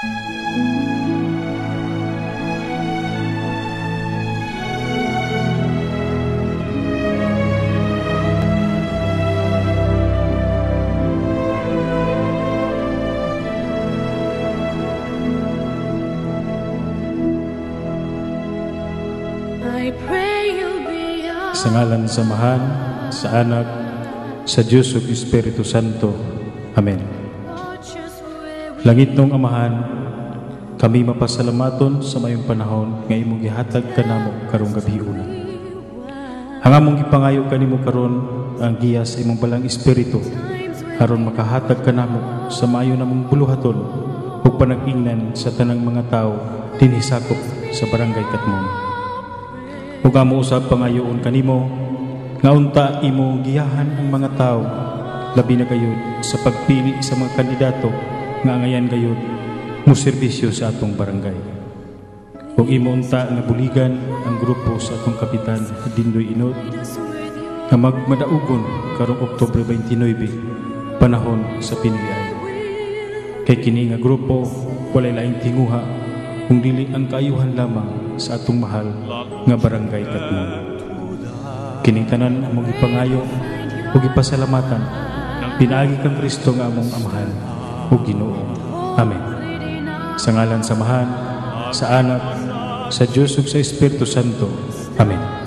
Sa ngalan sa Samahan, sa Anak, sa Diyos ug Espiritu Santo. Amen. Langit nung Amahan, kami mapasalamaton sa mayong panahon nga imong gihatag kanamo karong gabiuna. Ang among gipangayo kanimo karon ang giya sa imong balang espiritu aron makahatag kanamo sa maayo namong buluhaton ug panag-ingnan sa tanang mga tawo dinhi sakop sa barangay Katmon. Ug amo usab pangayoon kanimo nga unta imo giyahan ang mga tawo labi na gayud sa pagpili sa mga kandidato nga ngayan gayud mo serbisyo sa atong barangay. Ug imo unta nga buligan ang grupo sa atong kapitan Dindoy Inod nga magmadaugon karong Oktubre 29 panahon sa pinilian. Kay kini nga grupo walay laing tinguha kung dili ang kaayuhan lamang sa atong mahal nga barangay Katmon. Kining tanan among ipangayo ug ipasalamatan pinaagi kang Kristo nga among Amahan ug Ginoo. Amen. Sa ngalan sa Samahan, sa Anak, sa Diyos ug sa Espiritu Santo. Amen.